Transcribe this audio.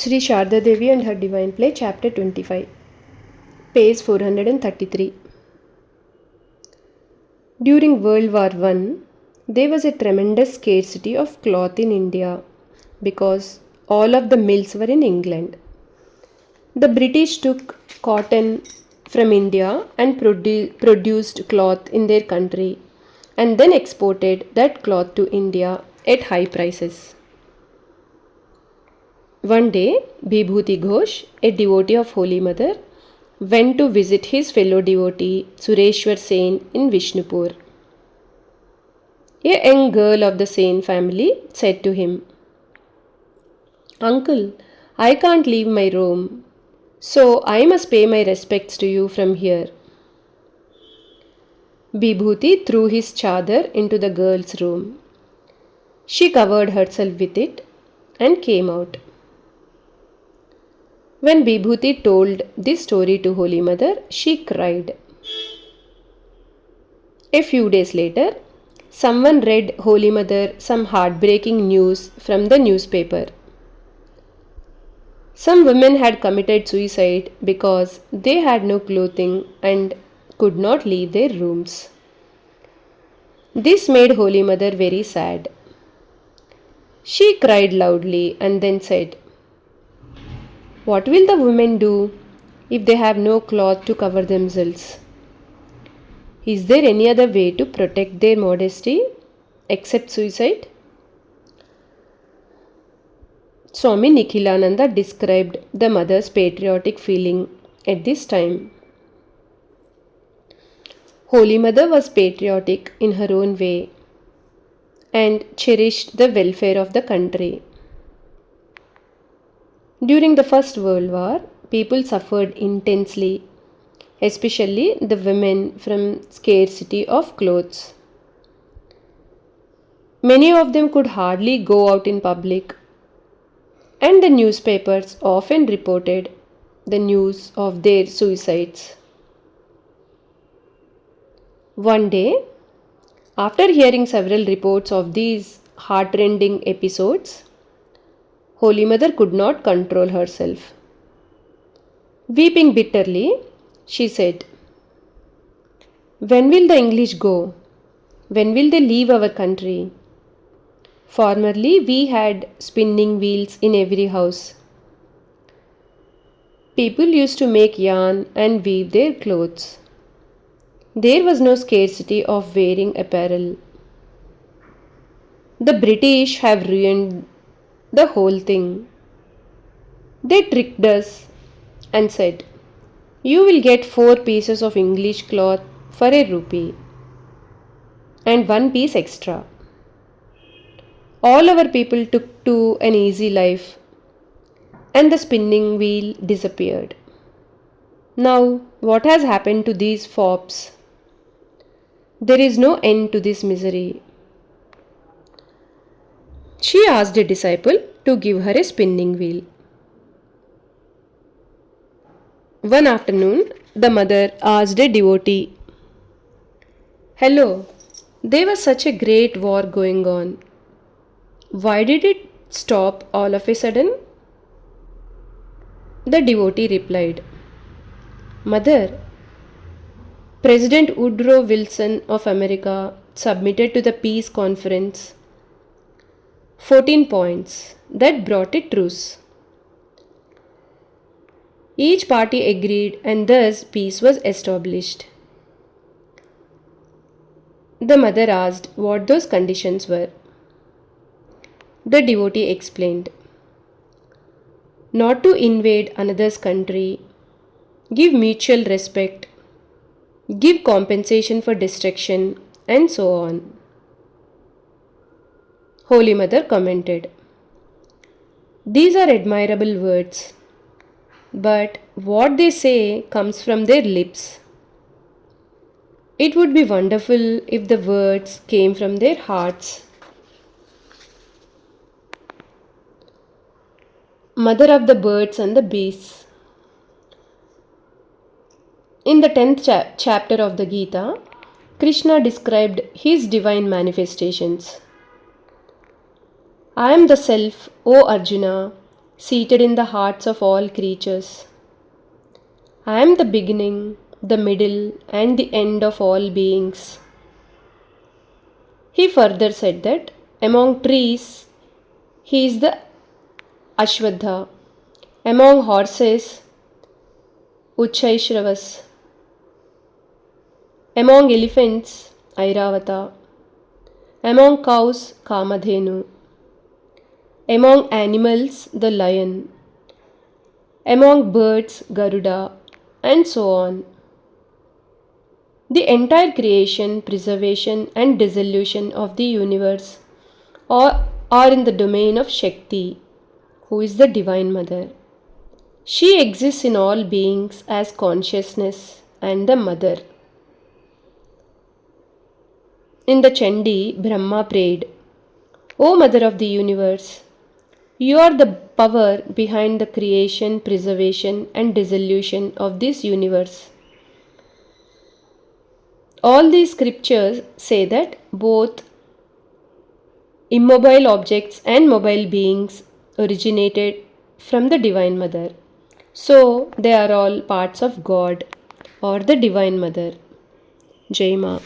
Sri Sharda Devi and Her Divine Play, Chapter 25, page 433. During World War I, there was a tremendous scarcity of cloth in India because all of the mills were in England. The British took cotton from India and produced cloth in their country and then exported that cloth to India at high prices. One day, Bibhuti Ghosh, a devotee of Holy Mother, went to visit his fellow devotee Sureshwar Sen in Vishnupur. A young girl of the Sen family said to him, "Uncle, I can't leave my room, so I must pay my respects to you from here." Bibhuti threw his chadar into the girl's room. She covered herself with it and came out. When Bibhuti told this story to Holy Mother, she cried. A few days later, someone read Holy Mother some heartbreaking news from the newspaper. Some women had committed suicide because they had no clothing and could not leave their rooms. This made Holy Mother very sad. She cried loudly and then said, "What will the women do if they have no cloth to cover themselves? Is there any other way to protect their modesty except suicide?" Swami Nikhilananda described the mother's patriotic feeling at this time. Holy Mother was patriotic in her own way and cherished the welfare of the country. During the First World War, people suffered intensely, especially the women, from scarcity of clothes. Many of them could hardly go out in public, and the newspapers often reported the news of their suicides. One day, after hearing several reports of these heartrending episodes, Holy Mother could not control herself. Weeping bitterly, she said, "When will the English go? When will they leave our country? Formerly, we had spinning wheels in every house. People used to make yarn and weave their clothes. There was no scarcity of wearing apparel. The British have ruined the whole thing. They tricked us and said, 'You will get 4 pieces of English cloth for a rupee and 1 piece extra.' All our people took to an easy life and the spinning wheel disappeared. Now, what has happened to these fops? There is no end to this misery." She asked a disciple to give her a spinning wheel. One afternoon, the mother asked a devotee, "Hello, there was such a great war going on. Why did it stop all of a sudden?" The devotee replied, "Mother, President Woodrow Wilson of America submitted to the peace conference 14 points that brought a truce. Each party agreed and thus peace was established." The mother asked what those conditions were. The devotee explained, "Not to invade another's country, give mutual respect, give compensation for destruction, and so on." Holy Mother commented, "These are admirable words, but what they say comes from their lips. It would be wonderful if the words came from their hearts." Mother of the birds and the beasts. In the 10th chapter of the Gita, Krishna described his divine manifestations. "I am the Self, O Arjuna, seated in the hearts of all creatures. I am the beginning, the middle, and the end of all beings. He further said that among trees, he is the Ashwadha, among horses, Uchchaishravas, among elephants, Airavata, among cows, Kamadhenu, among animals, the lion, among birds, Garuda, and so on. The entire creation, preservation, and dissolution of the universe are in the domain of Shakti, who is the Divine Mother. She exists in all beings as consciousness and the Mother. In the Chandi, Brahma prayed, O Mother of the universe, you are the power behind the creation, preservation, and dissolution of this universe. All these scriptures say that both immobile objects and mobile beings originated from the Divine Mother. So they are all parts of God or the Divine Mother. Jai Ma.